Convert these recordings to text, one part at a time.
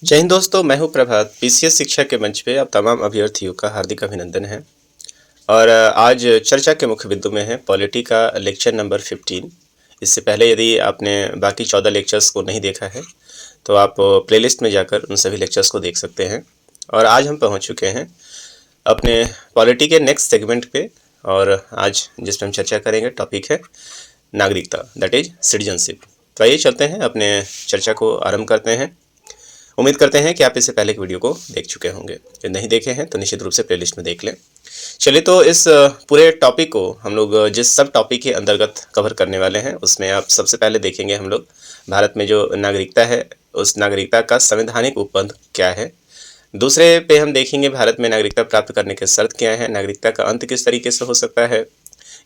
जय हिंद दोस्तों, मैं हूं प्रभात। पीसीएस शिक्षा के मंच पे आप तमाम अभ्यर्थियों का हार्दिक अभिनंदन है। और आज चर्चा के मुख्य बिंदु में है पॉलिटी का लेक्चर नंबर 15। इससे पहले यदि आपने बाकी 14 लेक्चर्स को नहीं देखा है तो आप प्लेलिस्ट में जाकर उन सभी लेक्चर्स को देख सकते हैं। और आज हम पहुंच चुके हैं अपने पॉलिटी के नेक्स्ट सेगमेंट पे। और आज जिस पे हम चर्चा करेंगे टॉपिक है नागरिकता, दैट इज सिटीजनशिप। तो आइए चलते हैं, अपने चर्चा को आरंभ करते हैं। उम्मीद करते हैं कि आप इससे पहले की वीडियो को देख चुके होंगे। यदि नहीं देखे हैं तो निश्चित रूप से प्लेलिस्ट में देख लें। चलिए, तो इस पूरे टॉपिक को हम लोग जिस सब टॉपिक के अंतर्गत कवर करने वाले हैं उसमें आप सबसे पहले देखेंगे हम लोग भारत में जो नागरिकता है उस नागरिकता का संवैधानिक उपबंध क्या है। दूसरे पे हम देखेंगे भारत में नागरिकता प्राप्त करने के शर्त क्या है, नागरिकता का अंत किस तरीके से हो सकता है।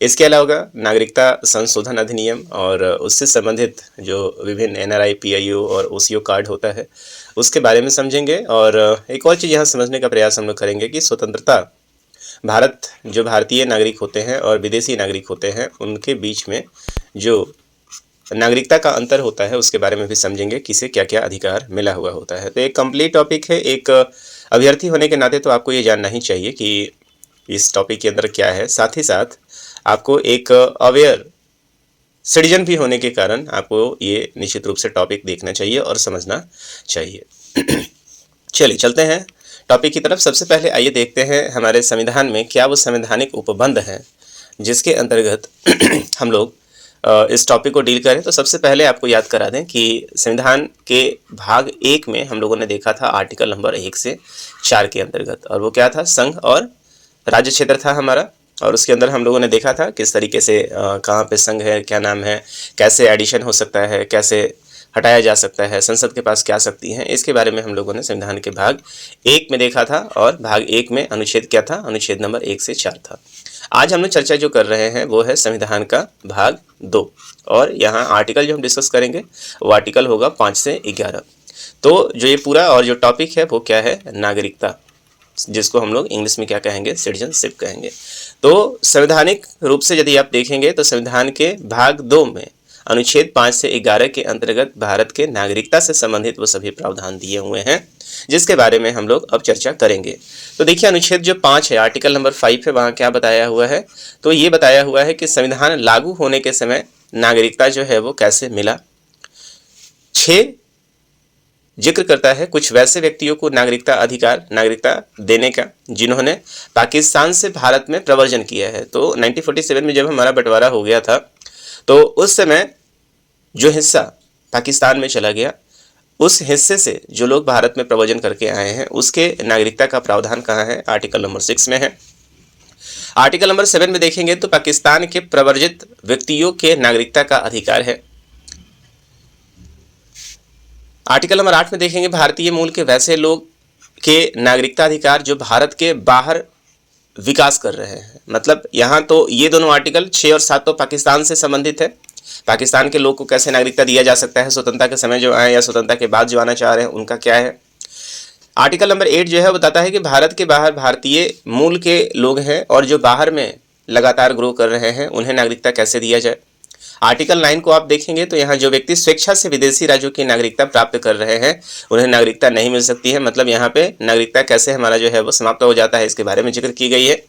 इसके अलावा नागरिकता संशोधन अधिनियम और उससे संबंधित जो विभिन्न एनआरआई, पीआईओ और ओसीओ कार्ड होता है उसके बारे में समझेंगे। और एक और चीज़ यहाँ समझने का प्रयास हम लोग करेंगे कि स्वतंत्रता, भारत जो भारतीय नागरिक होते हैं और विदेशी नागरिक होते हैं उनके बीच में जो नागरिकता का अंतर होता है उसके बारे में भी समझेंगे, किसे क्या क्या अधिकार मिला हुआ होता है। तो एक कंप्लीट टॉपिक है। एक अभ्यर्थी होने के नाते तो आपको ये जानना ही चाहिए कि इस टॉपिक के अंदर क्या है। साथ ही साथ आपको एक अवेयर सिटीजन भी होने के कारण आपको ये निश्चित रूप से टॉपिक देखना चाहिए और समझना चाहिए। चलिए चलते हैं टॉपिक की तरफ। सबसे पहले आइए देखते हैं हमारे संविधान में क्या वो संवैधानिक उपबंध है जिसके अंतर्गत हम लोग इस टॉपिक को डील करें। तो सबसे पहले आपको याद करा दें कि संविधान के भाग 1 में हम लोगों ने देखा था आर्टिकल नंबर 1 से 4 के अंतर्गत, और वो क्या था, संघ और राज्य क्षेत्र था हमारा। और उसके अंदर हम लोगों ने देखा था किस तरीके से कहाँ पे संघ है, क्या नाम है, कैसे एडिशन हो सकता है, कैसे हटाया जा सकता है, संसद के पास क्या शक्ति हैं, इसके बारे में हम लोगों ने संविधान के भाग 1 में देखा था। और भाग 1 में अनुच्छेद क्या था, अनुच्छेद नंबर 1 से 4 था। आज हम लोग चर्चा जो कर रहे हैं वो है संविधान का भाग 2, और यहाँ आर्टिकल जो हम डिस्कस करेंगे वो आर्टिकल होगा 5 से 11। तो जो ये पूरा और जो टॉपिक है वो क्या है, नागरिकता, जिसको हम लोग इंग्लिश में क्या कहेंगे, सिटीजनशिप कहेंगे। तो संवैधानिक रूप से यदि आप देखेंगे तो संविधान के भाग 2 में अनुच्छेद 5 से 11 के अंतर्गत भारत के नागरिकता से संबंधित वो सभी प्रावधान दिए हुए हैं जिसके बारे में हम लोग अब चर्चा करेंगे। तो देखिए, अनुच्छेद जो 5 है, आर्टिकल नंबर 5 है, वहाँ क्या बताया हुआ है, तो ये बताया हुआ है कि संविधान लागू होने के समय नागरिकता जो है वो कैसे मिला। 6 जिक्र करता है कुछ वैसे व्यक्तियों को नागरिकता अधिकार, नागरिकता देने का जिन्होंने पाकिस्तान से भारत में प्रव्रजन किया है। तो 1947 में जब हमारा बंटवारा हो गया था तो उस समय जो हिस्सा पाकिस्तान में चला गया उस हिस्से से जो लोग भारत में प्रव्रजन करके आए हैं उसके नागरिकता का प्रावधान कहाँ है, आर्टिकल नंबर 6 में है। आर्टिकल नंबर 7 में देखेंगे तो पाकिस्तान के प्रव्रजित व्यक्तियों के नागरिकता का अधिकार है। आर्टिकल नंबर 8 में देखेंगे भारतीय मूल के वैसे लोग के नागरिकता अधिकार जो भारत के बाहर विकास कर रहे हैं। मतलब यहाँ तो ये दोनों आर्टिकल 6 और 7 तो पाकिस्तान से संबंधित है, पाकिस्तान के लोग को कैसे नागरिकता दिया जा सकता है, स्वतंत्रता के समय जो आए या स्वतंत्रता के बाद जो आना चाह रहे हैं उनका क्या है। आर्टिकल नंबर 8 जो है बताता है कि भारत के बाहर भारतीय मूल के लोग हैं और जो बाहर में लगातार ग्रो कर रहे हैं उन्हें नागरिकता कैसे दिया जाए। आर्टिकल 9 को आप देखेंगे तो यहाँ जो व्यक्ति स्वेच्छा से विदेशी राज्यों की नागरिकता प्राप्त कर रहे हैं उन्हें नागरिकता नहीं मिल सकती है। मतलब यहाँ पे नागरिकता कैसे हमारा जो है वो समाप्त हो जाता है, इसके बारे में जिक्र की गई है।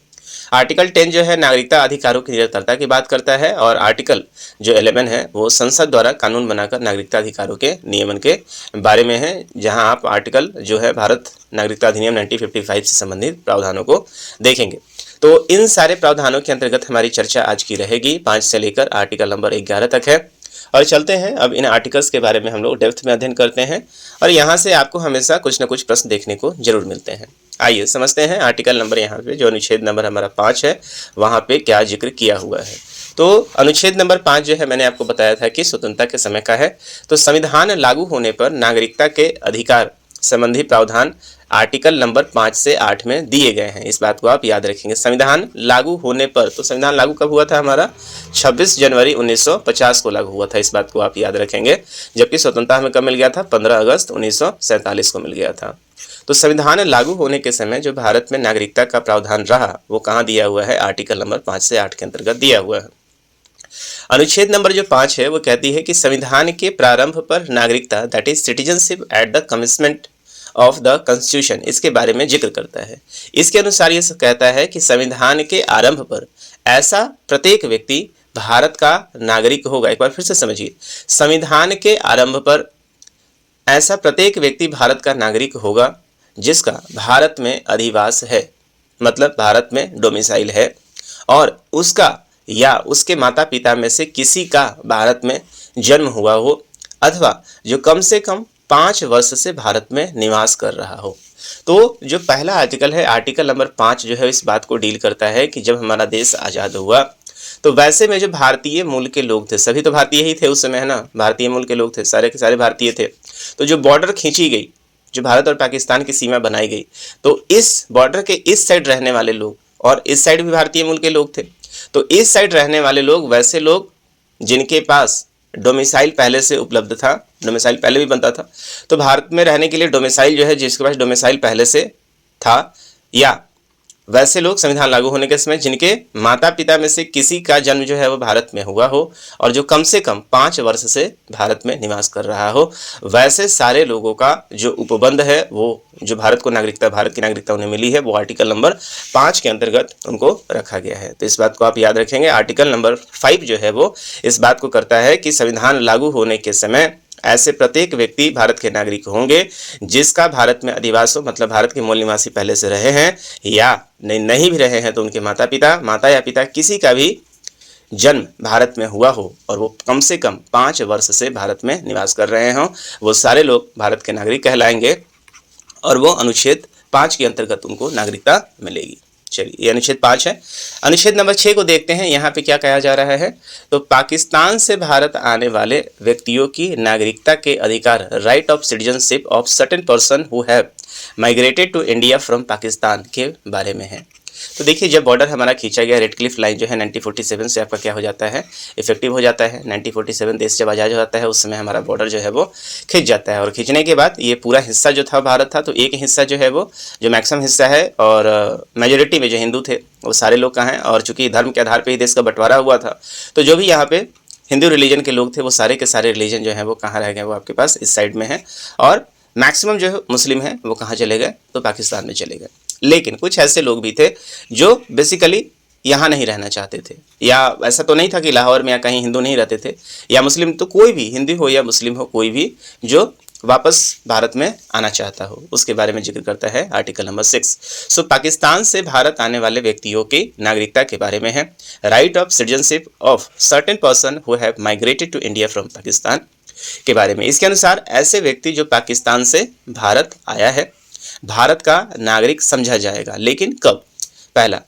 आर्टिकल 10 जो है नागरिकता अधिकारों की निरंतरता की बात करता है, और आर्टिकल जो 11 है वो संसद द्वारा कानून बनाकर नागरिकता अधिकारों के नियमन के बारे में है, जहां आप आर्टिकल जो है भारत नागरिकता अधिनियम 1955 से संबंधित प्रावधानों को देखेंगे। तो इन सारे प्रावधानों के अंतर्गत हमारी चर्चा आज की रहेगी, 5 से लेकर आर्टिकल नंबर 11 तक है। और चलते हैं अब इन आर्टिकल्स के बारे में हम लोग डेप्थ में अध्ययन करते हैं, और यहाँ से आपको हमेशा कुछ न कुछ प्रश्न देखने को जरूर मिलते हैं। आइए समझते हैं आर्टिकल नंबर, यहाँ पे जो अनुच्छेद नंबर हमारा 5 है वहाँ पे क्या जिक्र किया हुआ है। तो अनुच्छेद नंबर 5 जो है मैंने आपको बताया था कि स्वतंत्रता के समय का है। तो संविधान लागू होने पर नागरिकता के अधिकार संबंधी प्रावधान आर्टिकल नंबर 5 से 8 में दिए गए हैं, इस बात को आप याद रखेंगे। संविधान लागू होने पर, तो संविधान लागू कब हुआ था हमारा, 26 जनवरी 1950 को लागू हुआ था, इस बात को आप याद रखेंगे। जबकि स्वतंत्रता हमें कब मिल गया था, 15 अगस्त 1947 को मिल गया था। तो संविधान लागू होने के समय जो भारत में नागरिकता का प्रावधान रहा वो कहाँ दिया हुआ है, आर्टिकल नंबर 5 से 8 के अंतर्गत दिया हुआ है। अनुच्छेद नंबर जो 5 है वो कहती है कि संविधान के प्रारंभ पर नागरिकता, that is citizenship at the commencement of the constitution, इसके बारे में जिक्र करता है। इसके अनुसार ये कहता है कि संविधान के आरंभ पर ऐसा प्रत्येक व्यक्ति भारत का नागरिक होगा। एक बार फिर से समझिए, संविधान के आरंभ पर ऐसा प्रत्येक व्यक्ति भारत का नागरिक होगा जिसका भारत में अधिवास है, मतलब भारत में डोमिसाइल है, और उसका या उसके माता पिता में से किसी का भारत में जन्म हुआ हो, अथवा जो कम से कम 5 वर्ष से भारत में निवास कर रहा हो। तो जो पहला आर्टिकल है, आर्टिकल नंबर 5 जो है इस बात को डील करता है कि जब हमारा देश आज़ाद हुआ तो वैसे में जो भारतीय मूल के लोग थे, सभी तो भारतीय ही थे उस समय, है ना, भारतीय मूल के लोग थे, सारे के सारे भारतीय थे। तो जो बॉर्डर खींची गई, जो भारत और पाकिस्तान की सीमा बनाई गई, तो इस बॉर्डर के इस साइड रहने वाले लोग, और इस साइड भी भारतीय मूल के लोग थे, तो इस साइड रहने वाले लोग वैसे लोग जिनके पास डोमिसाइल पहले से उपलब्ध था, डोमिसाइल पहले भी बनता था, तो भारत में रहने के लिए डोमिसाइल जो है, जिसके पास डोमिसाइल पहले से था, या वैसे लोग संविधान लागू होने के समय जिनके माता पिता में से किसी का जन्म जो है वो भारत में हुआ हो और जो कम से कम 5 वर्ष से भारत में निवास कर रहा हो, वैसे सारे लोगों का जो उपबंध है, वो जो भारत को नागरिकता, भारत की नागरिकता उन्हें मिली है, वो आर्टिकल नंबर 5 के अंतर्गत उनको रखा गया है। तो इस बात को आप याद रखेंगे। आर्टिकल नंबर 5 जो है वो इस बात को करता है कि संविधान लागू होने के समय ऐसे प्रत्येक व्यक्ति भारत के नागरिक होंगे जिसका भारत में अधिवास हो, मतलब भारत के मूल निवासी पहले से रहे हैं, या नहीं भी रहे हैं तो उनके माता या पिता किसी का भी जन्म भारत में हुआ हो और वो कम से कम 5 वर्ष से भारत में निवास कर रहे हों, वो सारे लोग भारत के नागरिक कहलाएंगे और वो अनुच्छेद 5 के अंतर्गत उनको नागरिकता मिलेगी। चलिए, ये अनुच्छेद 5 है। अनुच्छेद नंबर 6 को देखते हैं। यहाँ पे क्या कहा जा रहा है, तो पाकिस्तान से भारत आने वाले व्यक्तियों की नागरिकता के अधिकार, right of citizenship of certain person who have migrated to India from Pakistan के बारे में है। तो देखिए, जब बॉर्डर हमारा खींचा गया, रेड क्लिफ लाइन जो है 1947 से आपका क्या हो जाता है, इफेक्टिव हो जाता है। 1947 देश जब आज़ाद हो जाता है उस समय हमारा बॉर्डर जो है वो खींच जाता है, और खींचने के बाद ये पूरा हिस्सा जो था भारत था, तो एक हिस्सा जो है वो जो मैक्सिमम हिस्सा है और मेजोरिटी में जो हिंदू थे वो सारे लोग कहाँ हैं, और चूँकि धर्म के आधार पर ही देश का बंटवारा हुआ था, तो जो भी यहाँ पे हिंदू रिलीजन के लोग थे वो सारे के सारे रिलीजन जो है वो कहाँ रह गए, वो आपके पास इस साइड में है, और मैक्सिमम जो है मुस्लिम है वो कहाँ चले गए, तो पाकिस्तान में चले गए। लेकिन कुछ ऐसे लोग भी थे जो बेसिकली यहाँ नहीं रहना चाहते थे, या ऐसा तो नहीं था कि लाहौर में या कहीं हिंदू नहीं रहते थे या मुस्लिम, तो कोई भी हिंदू हो या मुस्लिम हो, कोई भी जो वापस भारत में आना चाहता हो, उसके बारे में जिक्र करता है आर्टिकल नंबर 6। सो पाकिस्तान से भारत आने वाले व्यक्तियों की नागरिकता के बारे में है, right of citizenship of certain person who have migrated to India from Pakistan के बारे में। इसके अनुसार ऐसे व्यक्ति जो पाकिस्तान से भारत आया है, भारत का नागरिक समझा जाएगा, लेकिन कब? पहला,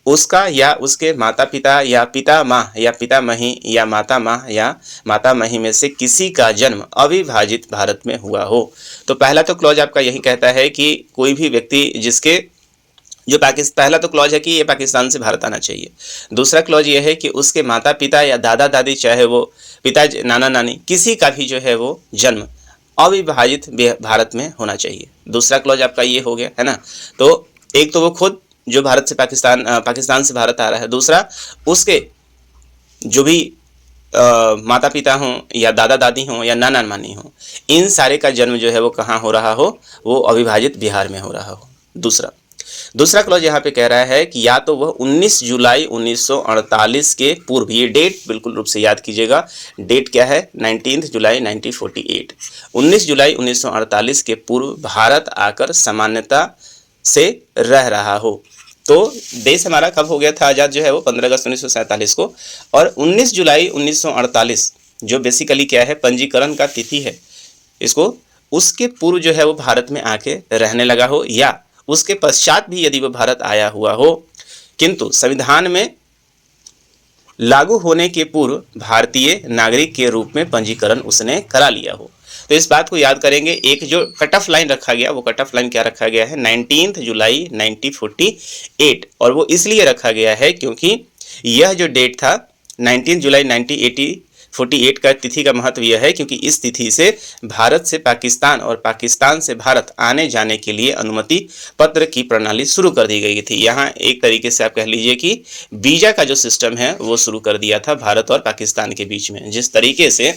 उसका या उसके माता पिता या पिता माँ या पितामही या माता मही में से किसी का जन्म अविभाजित भारत में हुआ हो। तो पहला तो क्लॉज आपका यही कहता है कि कोई भी व्यक्ति जिसके जो पहला तो क्लॉज है कि ये पाकिस्तान से भारत आना चाहिए। दूसरा क्लॉज ये है कि उसके माता पिता या दादा दादी, चाहे वो पिता नाना नानी, किसी का भी जो है वो जन्म अविभाजित भारत में होना चाहिए। दूसरा क्लॉज आपका ये हो गया, है ना। तो एक तो वो खुद जो भारत से पाकिस्तान से भारत आ रहा है, दूसरा उसके जो भी माता पिता हों या दादा दादी हों या नाना नानी हों, इन सारे का जन्म जो है वो कहाँ हो रहा हो, वो अविभाजित बिहार में हो रहा हो। दूसरा क्लॉज यहाँ पे कह रहा है कि या तो वह 19 जुलाई 1948 के पूर्व, ये डेट बिल्कुल रूप से याद कीजिएगा, डेट क्या है, 19 जुलाई 1948, 19 जुलाई 1948 के पूर्व भारत आकर सामान्यता से रह रहा हो। तो देश हमारा कब हो गया था आज़ाद, जो है वो 15 अगस्त 1947 को, और 19 जुलाई 1948 जो बेसिकली क्या है, पंजीकरण का तिथि है, इसको उसके पूर्व जो है वो भारत में आके रहने लगा हो, या उसके पश्चात भी यदि वो भारत आया हुआ हो, किंतु संविधान में लागू होने के पूर्व भारतीय नागरिक के रूप में पंजीकरण उसने करा लिया हो। तो इस बात को याद करेंगे। एक जो कट ऑफ लाइन रखा गया, वो कट ऑफ लाइन क्या रखा गया है, 19 जुलाई 1948, और वो इसलिए रखा गया है क्योंकि यह जो डेट था 19 जुलाई 1948 का तिथि का महत्व यह है क्योंकि इस तिथि से भारत से पाकिस्तान और पाकिस्तान से भारत आने जाने के लिए अनुमति पत्र की प्रणाली शुरू कर दी गई थी। यहाँ एक तरीके से आप कह लीजिए कि वीजा का जो सिस्टम है वो शुरू कर दिया था भारत और पाकिस्तान के बीच में। जिस तरीके से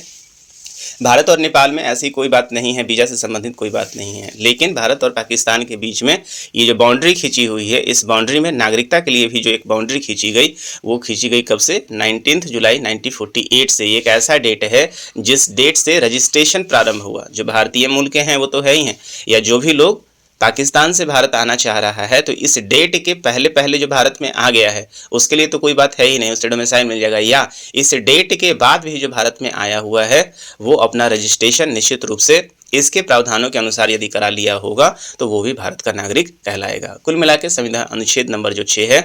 भारत और नेपाल में ऐसी कोई बात नहीं है, वीज़ा से संबंधित कोई बात नहीं है। लेकिन भारत और पाकिस्तान के बीच में ये जो बाउंड्री खींची हुई है, इस बाउंड्री में नागरिकता के लिए भी जो एक बाउंड्री खींची गई, वो खींची गई कब से? 19 जुलाई 1948 से। ये एक ऐसा डेट है जिस डेट से रजिस्ट्रेशन प्रारंभ हुआ। जो भारतीय मूल के हैं वो तो है ही हैं, या जो भी लोग पाकिस्तान से भारत आना चाह रहा है, तो इस डेट के पहले पहले जो भारत में आ गया है उसके लिए तो कोई बात है ही नहीं, उससे डोमिसाइल मिल जाएगा। या इस डेट के बाद भी जो भारत में आया हुआ है वो अपना रजिस्ट्रेशन निश्चित रूप से इसके प्रावधानों के अनुसार यदि करा लिया होगा तो वो भी भारत का नागरिक कहलाएगा। कुल मिला के संविधान अनुच्छेद नंबर जो 6 है,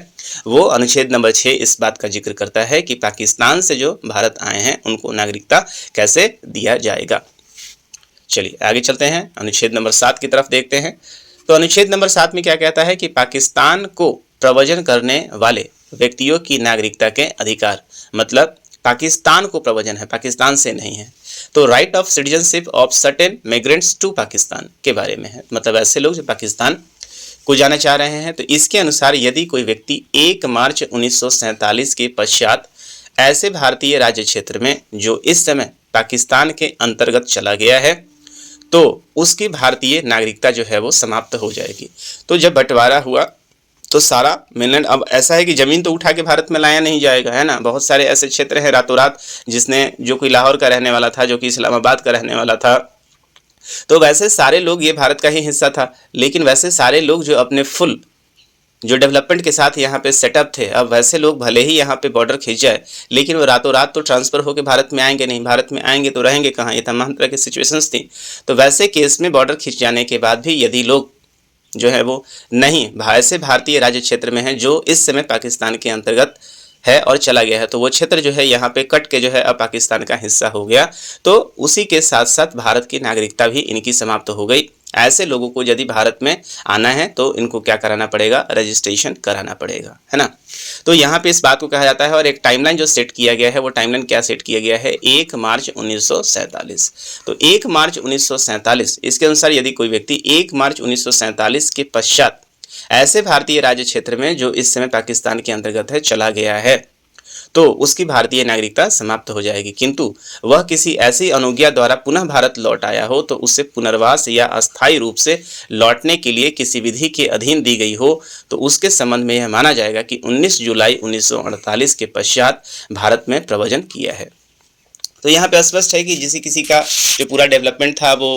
वो अनुच्छेद नंबर 6 इस बात का जिक्र करता है कि पाकिस्तान से जो भारत आए हैं उनको नागरिकता कैसे दिया जाएगा। चलिए आगे चलते हैं, अनुच्छेद नंबर 7 की तरफ देखते हैं। तो अनुच्छेद नंबर 7 में क्या कहता है कि पाकिस्तान को प्रव्रजन करने वाले व्यक्तियों की नागरिकता के अधिकार, मतलब पाकिस्तान को प्रव्रजन है, पाकिस्तान से नहीं है। तो right of citizenship of certain migrants to Pakistan के बारे में है, मतलब ऐसे लोग जो पाकिस्तान को जाना चाह रहे हैं। तो इसके अनुसार यदि कोई व्यक्ति 1 मार्च 1947 के पश्चात ऐसे भारतीय राज्य क्षेत्र में जो इस समय पाकिस्तान के अंतर्गत चला गया है तो उसकी भारतीय नागरिकता जो है वो समाप्त हो जाएगी। तो जब बंटवारा हुआ तो सारा मिलने, अब ऐसा है कि ज़मीन तो उठा के भारत में लाया नहीं जाएगा, है ना। बहुत सारे ऐसे क्षेत्र हैं रातों रात, जिसने जो कोई लाहौर का रहने वाला था, जो कि इस्लामाबाद का रहने वाला था, तो वैसे सारे लोग ये भारत का ही हिस्सा था। लेकिन वैसे सारे लोग जो अपने फुल जो डेवलपमेंट के साथ यहाँ पे सेटअप थे, अब वैसे लोग भले ही यहाँ पे बॉर्डर खींच जाए लेकिन वो रातों रात तो ट्रांसफ़र होकर भारत में आएंगे नहीं। भारत में आएंगे तो रहेंगे कहाँ, ये तमाम तरह की सिचुएशंस थी। तो वैसे केस में बॉर्डर खींच जाने के बाद भी यदि लोग जो है वो नहीं ऐसे भारतीय राज्य क्षेत्र में हैं जो इस समय पाकिस्तान के अंतर्गत है और चला गया है, तो वो क्षेत्र जो है यहाँ पे कट के जो है अब पाकिस्तान का हिस्सा हो गया। तो उसी के साथ साथ भारत की नागरिकता भी इनकी समाप्त हो गई। ऐसे लोगों को यदि भारत में आना है तो इनको क्या कराना पड़ेगा? रजिस्ट्रेशन कराना पड़ेगा, है ना। तो यहाँ पे इस बात को कहा जाता है, और एक टाइमलाइन जो सेट किया गया है, वो टाइमलाइन क्या सेट किया गया है? 1 मार्च 1947। तो 1 मार्च 1947 इसके अनुसार यदि कोई व्यक्ति 1 मार्च 1947 के पश्चात ऐसे भारतीय राज्य क्षेत्र में जो इस समय पाकिस्तान के अंतर्गत है चला गया है तो उसकी भारतीय नागरिकता समाप्त हो जाएगी। किंतु वह किसी ऐसी अनुज्ञा द्वारा पुनः भारत लौट आया हो तो उसे पुनर्वास या अस्थायी रूप से लौटने के लिए किसी विधि के अधीन दी गई हो तो उसके संबंध में यह माना जाएगा कि 19 जुलाई 1948 के पश्चात भारत में प्रव्रजन किया है। तो यहाँ पे स्पष्ट है कि किसी का जो पूरा डेवलपमेंट था वो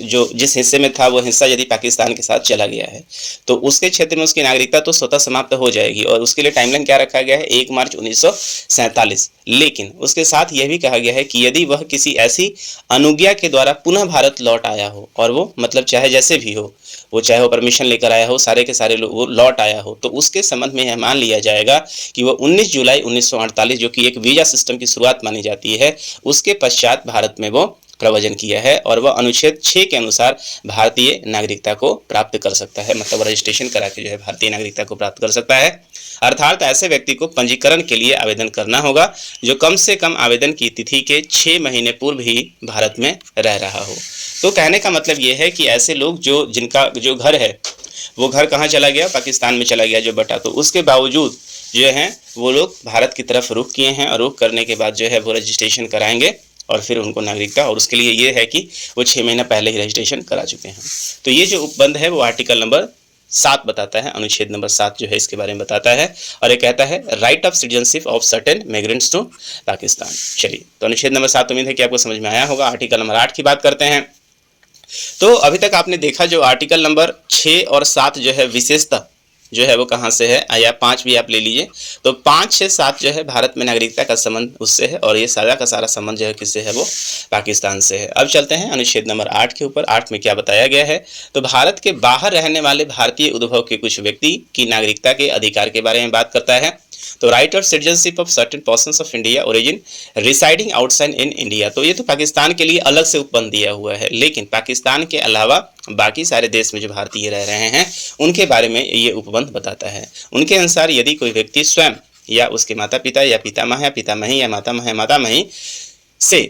जो जिस हिस्से में था वो हिस्सा यदि पाकिस्तान के साथ चला गया है तो उसके क्षेत्र में उसकी नागरिकता तो स्वतः समाप्त हो जाएगी। और उसके लिए टाइमलाइन क्या रखा गया है? 1 मार्च 1947। लेकिन उसके साथ यह भी कहा गया है कि यदि वह किसी ऐसी अनुज्ञा के द्वारा पुनः भारत लौट आया हो, और वो मतलब चाहे जैसे भी हो, वो चाहे वो परमिशन लेकर आया हो, सारे के सारे वो लौट आया हो, तो उसके संबंध में यह मान लिया जाएगा कि वो 19 जुलाई 1948 जो कि एक वीज़ा सिस्टम की शुरुआत मानी जाती है, उसके पश्चात भारत में वो प्रव्रजन किया है और वह अनुच्छेद 6 के अनुसार भारतीय नागरिकता को प्राप्त कर सकता है, मतलब रजिस्ट्रेशन करा के जो है भारतीय नागरिकता को प्राप्त कर सकता है। अर्थात ऐसे व्यक्ति को पंजीकरण के लिए आवेदन करना होगा जो कम से कम आवेदन की तिथि के 6 महीने पूर्व ही भारत में रह रहा हो। तो कहने का मतलब ये है कि ऐसे लोग जिनका जो घर है वो घर कहाँ चला गया? पाकिस्तान में चला गया जो बटा, तो उसके बावजूद जो है वो लोग भारत की तरफ रुख किए हैं और रुख करने के बाद जो है वो रजिस्ट्रेशन कराएंगे और फिर उनको नागरिकता, और उसके लिए ये है कि वो 6 महीना पहले ही रजिस्ट्रेशन करा चुके हैं। तो ये जो उपबंध है वो आर्टिकल नंबर 7 बताता है, अनुच्छेद नंबर 7 जो है इसके बारे में बताता है, और ये कहता है right of citizenship of certain migrants to Pakistan. चलिए, तो अनुच्छेद नंबर 7 उम्मीद है कि आपको समझ में आया होगा। आर्टिकल नंबर 8 की बात करते हैं। तो अभी तक आपने देखा जो आर्टिकल नंबर 6 और 7 जो है विशेषता जो है वो कहाँ से है, या 5 भी आप ले लीजिए, तो 5, 6, 7 जो है भारत में नागरिकता का संबंध उससे है, और ये सारा का सारा संबंध जो है किससे है? वो पाकिस्तान से है। अब चलते हैं अनुच्छेद नंबर 8 के ऊपर। 8 में क्या बताया गया है? तो भारत के बाहर रहने वाले भारतीय उद्भव के कुछ व्यक्ति की नागरिकता के अधिकार के बारे में बात करता है। तो right of citizenship of certain persons of India origin residing outside in India, तो ये तो पाकिस्तान के लिए अलग से उपबंध दिया हुआ है, लेकिन पाकिस्तान के अलावा बाकी सारे देश में जो भारतीय रह रहे हैं उनके बारे में ये उपबंध बताता है। उनके अनुसार यदि कोई व्यक्ति स्वयं या उसके माता पिता या पितामह या पितामही या मातामही से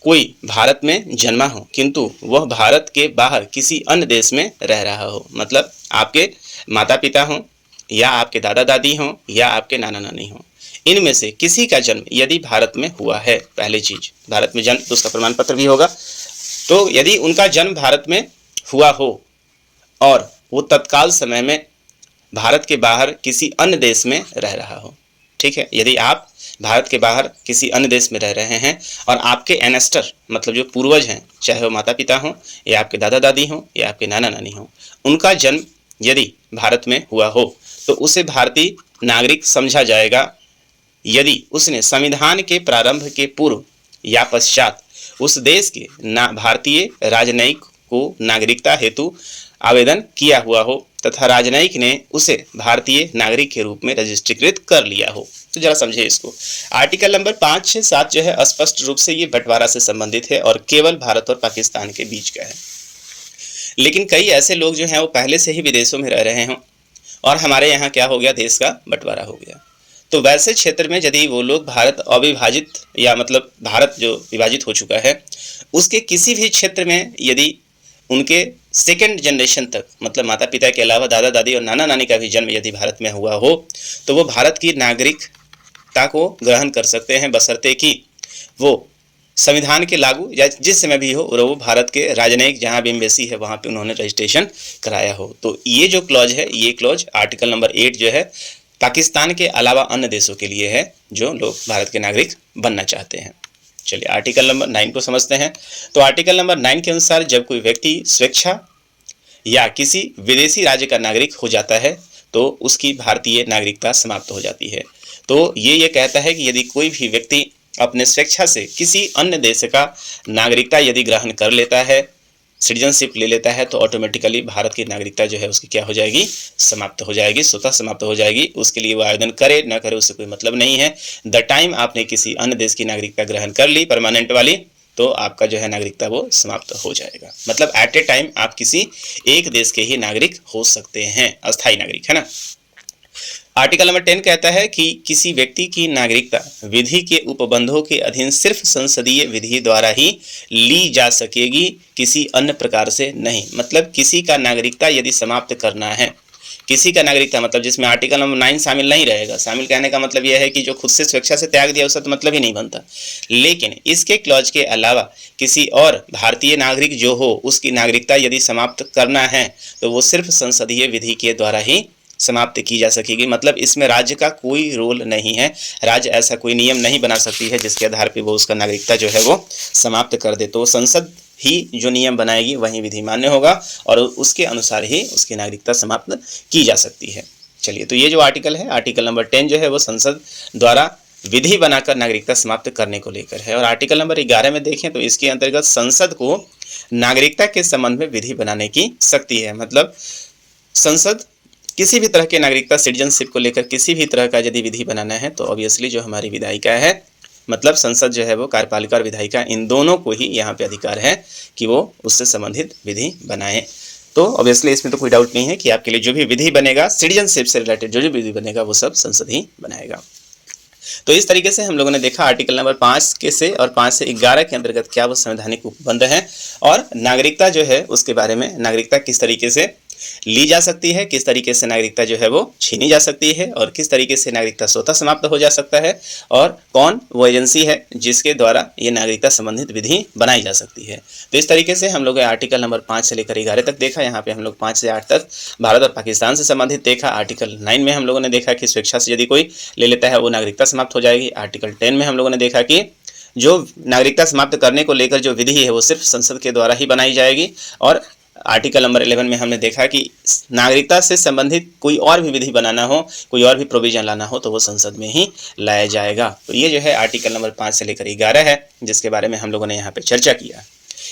कोई भारत में जन्मा हो किंतु वह भारत के बाहर किसी अन्य देश में रह रहा हो, मतलब आपके माता पिता हों या आपके दादा दादी हों या आपके नाना नानी हों, इनमें से किसी का जन्म यदि भारत में हुआ है, पहली चीज भारत में जन्म तो उसका प्रमाण पत्र भी होगा, तो यदि उनका जन्म भारत में हुआ हो और वो तत्काल समय में भारत के बाहर किसी अन्य देश में रह रहा हो। ठीक है, यदि आप भारत के बाहर किसी अन्य देश में रह रहे हैं और आपके एनेस्टर मतलब जो पूर्वज हैं, चाहे वो माता पिता हों या आपके दादा दादी हों या आपके नाना नानी हों, उनका जन्म यदि भारत में हुआ हो तो उसे भारतीय नागरिक समझा जाएगा यदि उसने संविधान के प्रारंभ के पूर्व या पश्चात उस देश के भारतीय राजनयिक को नागरिकता हेतु आवेदन किया हुआ हो तथा राजनयिक ने उसे भारतीय नागरिक के रूप में रजिस्ट्रीकृत कर लिया हो। तो जरा समझे इसको। आर्टिकल नंबर 5, 6, 7 जो है स्पष्ट रूप से ये बंटवारा से संबंधित है और केवल भारत और पाकिस्तान के बीच का है। लेकिन कई ऐसे लोग जो हैं वो पहले से ही विदेशों में रह रहे हों और हमारे यहाँ क्या हो गया, देश का बंटवारा हो गया, तो वैसे क्षेत्र में यदि वो लोग भारत अविभाजित या मतलब भारत जो विभाजित हो चुका है उसके किसी भी क्षेत्र में यदि उनके सेकेंड जनरेशन तक मतलब माता पिता के अलावा दादा दादी और नाना नानी का भी जन्म यदि भारत में हुआ हो तो वो भारत की नागरिकता को ग्रहण कर सकते हैं, बशर्ते कि वो संविधान के लागू या जिस समय भी हो और वो भारत के राजनयिक जहाँ भी एम्बेसी है वहाँ पे उन्होंने रजिस्ट्रेशन कराया हो। तो ये जो क्लॉज है, ये क्लॉज आर्टिकल नंबर 8 जो है पाकिस्तान के अलावा अन्य देशों के लिए है जो लोग भारत के नागरिक बनना चाहते हैं। चलिए आर्टिकल नंबर 9 को समझते हैं। तो आर्टिकल नंबर 9 के अनुसार जब कोई व्यक्ति स्वेच्छा या किसी विदेशी राज्य का नागरिक हो जाता है तो उसकी भारतीय नागरिकता समाप्त हो जाती है। तो ये कहता है कि यदि कोई भी व्यक्ति अपने स्वेच्छा से किसी अन्य देश का नागरिकता यदि ग्रहण कर लेता है, सिटीजनशिप ले लेता है, तो ऑटोमेटिकली भारत की नागरिकता जो है उसकी क्या हो जाएगी, समाप्त हो जाएगी, स्वतः समाप्त हो जाएगी। उसके लिए वो आवेदन करे न करे उससे कोई मतलब नहीं है। द टाइम आपने किसी अन्य देश की नागरिकता ग्रहण कर ली परमानेंट वाली तो आपका जो है नागरिकता वो समाप्त हो जाएगा। मतलब एट ए टाइम आप किसी एक देश के ही नागरिक हो सकते हैं, अस्थायी नागरिक, है ना। आर्टिकल नंबर 10 कहता है कि किसी व्यक्ति की नागरिकता विधि के उपबंधों के अधीन सिर्फ संसदीय विधि द्वारा ही ली जा सकेगी, किसी अन्य प्रकार से नहीं। मतलब किसी का नागरिकता यदि समाप्त करना है, किसी का नागरिकता मतलब जिसमें आर्टिकल नंबर 9 शामिल नहीं रहेगा। शामिल कहने का मतलब यह है कि जो खुद से स्वेच्छा से त्याग दिया उसका तो मतलब ही नहीं बनता। लेकिन इसके क्लॉज के अलावा किसी और भारतीय नागरिक जो हो उसकी नागरिकता यदि समाप्त करना है तो वो सिर्फ संसदीय विधि के द्वारा ही समाप्त की जा सकेगी। मतलब इसमें राज्य का कोई रोल नहीं है, राज्य ऐसा कोई नियम नहीं बना सकती है जिसके आधार पर वो उसका नागरिकता जो है वो समाप्त कर दे। तो संसद ही जो नियम बनाएगी वही विधि मान्य होगा और उसके अनुसार ही उसकी नागरिकता समाप्त की जा सकती है। चलिए, तो ये जो आर्टिकल है, आर्टिकल नंबर 10 जो है वो संसद द्वारा विधि बनाकर नागरिकता समाप्त करने को लेकर है। और आर्टिकल नंबर 11 में देखें तो इसके अंतर्गत संसद को नागरिकता के संबंध में विधि बनाने की शक्ति है। मतलब संसद किसी भी तरह के नागरिकता सिटीजनशिप को लेकर किसी भी तरह का यदि विधि बनाना है तो ऑब्वियसली जो हमारी विधायिका है, मतलब संसद जो है वो कार्यपालिका और विधायिका इन दोनों को ही यहाँ पे अधिकार है कि वो उससे संबंधित विधि बनाएं। तो ऑब्वियसली इसमें तो कोई डाउट नहीं है कि आपके लिए जो भी विधि बनेगा सिटीजनशिप से रिलेटेड जो विधि बनेगा वो सब संसद ही बनाएगा। तो इस तरीके से हम लोगों ने देखा आर्टिकल नंबर 5 के से और 5 से 11 के अंतर्गत क्या वो संवैधानिक उपबंध है और नागरिकता जो है उसके बारे में, नागरिकता किस तरीके से ली जा सकती है, किस तरीके से नागरिकता जो है वो छीनी जा सकती है और किस तरीके से नागरिकता स्वतः समाप्त हो जा सकता है और कौन वो एजेंसी है जिसके द्वारा ये नागरिकता संबंधित विधि बनाई जा सकती है। तो इस तरीके से हम लोग आर्टिकल नंबर 5 से लेकर 11 तक देखा। यहाँ पे हम लोग 5 से 8 तक भारत और पाकिस्तान से संबंधित देखा। आर्टिकल 9 में हम लोगों ने देखा कि स्वेच्छा से यदि कोई ले लेता है वो नागरिकता समाप्त हो जाएगी। आर्टिकल 10 में हम लोगों ने देखा कि जो नागरिकता समाप्त करने को लेकर जो विधि है वो सिर्फ संसद के द्वारा ही बनाई जाएगी। और आर्टिकल नंबर 11 में हमने देखा कि नागरिकता से संबंधित कोई और भी विधि बनाना हो, कोई और भी प्रोविजन लाना हो तो वो संसद में ही लाया जाएगा। तो ये जो है आर्टिकल नंबर 5 से लेकर 11 है जिसके बारे में हम लोगों ने यहाँ पे चर्चा किया।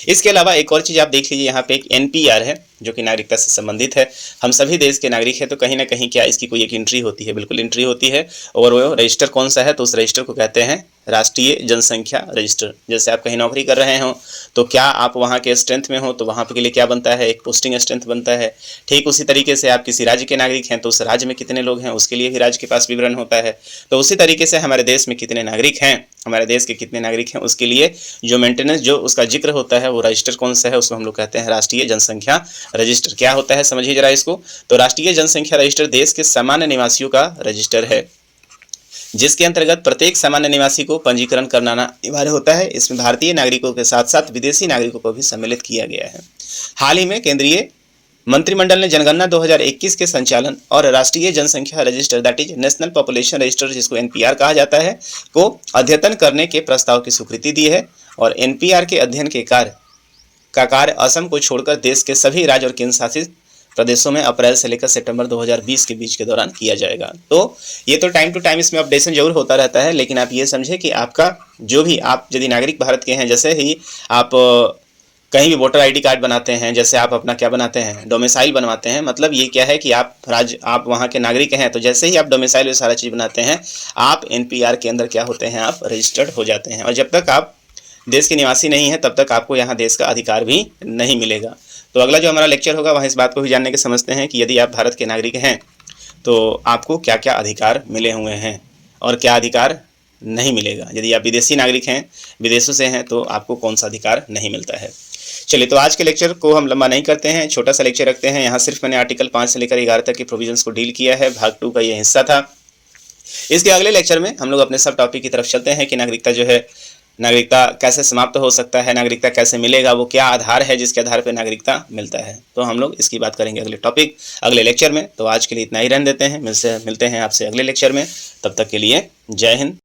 इसके अलावा एक और चीज़ आप देख लीजिए, यहाँ पे एक NPR है जो कि नागरिकता से संबंधित है। हम सभी देश के नागरिक हैं तो कहीं ना कहीं क्या इसकी कोई एक एंट्री होती है, बिल्कुल एंट्री होती है। और वो रजिस्टर कौन सा है तो उस रजिस्टर को कहते हैं राष्ट्रीय जनसंख्या रजिस्टर। जैसे आप कहीं नौकरी कर रहे हो तो क्या आप वहाँ के स्ट्रेंथ में हो तो वहाँ के लिए क्या बनता है, एक पोस्टिंग स्ट्रेंथ बनता है। ठीक उसी तरीके से आप किसी राज्य के नागरिक हैं तो उस राज्य में कितने लोग हैं उसके लिए भी राज्य के पास विवरण होता है। तो उसी तरीके से हमारे देश में कितने नागरिक हैं, हमारे देश के कितने नागरिक हैं उसके लिए जो मेंटेनेंस जो उसका जिक्र होता है वो रजिस्टर कौन सा है उसको हम लोग कहते हैं राष्ट्रीय जनसंख्या रजिस्टर। क्या होता है समझिए जरा इसको। तो राष्ट्रीय जनसंख्या रजिस्टर देश के सामान्य निवासियों का रजिस्टर है। जिसके अंतर्गत प्रत्येक सामान्य निवासी को पंजीकरण कराना अनिवार्य होता है। इसमें भारतीय नागरिकों के साथ साथ विदेशी नागरिकों को भी सम्मिलित किया गया है। हाल ही में केंद्रीय मंत्रिमंडल ने जनगणना 2021 के संचालन और राष्ट्रीय जनसंख्या register that is national population register, जिसको एनपीआर कहा जाता है, को अद्यतन करने के प्रस्ताव की स्वीकृति दी है। और एनपीआर के अध्ययन के कार्य असम को छोड़कर देश के सभी राज्य और केंद्र शासित प्रदेशों में अप्रैल से लेकर सितंबर 2020 के बीच के दौरान किया जाएगा। तो ये तो टाइम टू टाइम इसमें अपडेशन जरूर होता रहता है, लेकिन आप ये समझे कि आपका जो भी, आप यदि नागरिक भारत के हैं, जैसे ही आप कहीं भी वोटर आईडी कार्ड बनाते हैं, जैसे आप अपना क्या बनाते हैं, डोमिसाइल बनवाते हैं, मतलब ये क्या है कि आप वहाँ के नागरिक हैं, तो जैसे ही आप डोमिसाइल ये सारा चीज़ बनाते हैं, आप एनपीआर के अंदर क्या होते हैं, आप रजिस्टर्ड हो जाते हैं। और जब तक आप देश के निवासी नहीं हैं, तब तक आपको यहाँ देश का अधिकार भी नहीं मिलेगा। तो अगला जो हमारा लेक्चर होगा वहाँ इस बात को भी जानने के समझते हैं कि यदि आप भारत के नागरिक हैं तो आपको क्या क्या अधिकार मिले हुए हैं और क्या अधिकार नहीं मिलेगा। यदि आप विदेशी नागरिक हैं, विदेशों से हैं, तो आपको कौन सा अधिकार नहीं मिलता है। चलिए, तो आज के लेक्चर को हम लंबा नहीं करते हैं, छोटा सा लेक्चर रखते हैं। यहाँ सिर्फ मैंने आर्टिकल 5 से लेकर 11 तक के प्रोविजंस को डील किया है। भाग 2 का ये हिस्सा था। इसके अगले लेक्चर में हम लोग अपने सब टॉपिक की तरफ चलते हैं कि नागरिकता जो है, नागरिकता कैसे समाप्त हो सकता है, नागरिकता कैसे मिलेगा, वो क्या आधार है जिसके आधार पर नागरिकता मिलता है। तो हम लोग इसकी बात करेंगे अगले लेक्चर में। तो आज के लिए इतना ही रहने देते हैं, मिलते हैं आपसे अगले लेक्चर में। तब तक के लिए जय हिंद।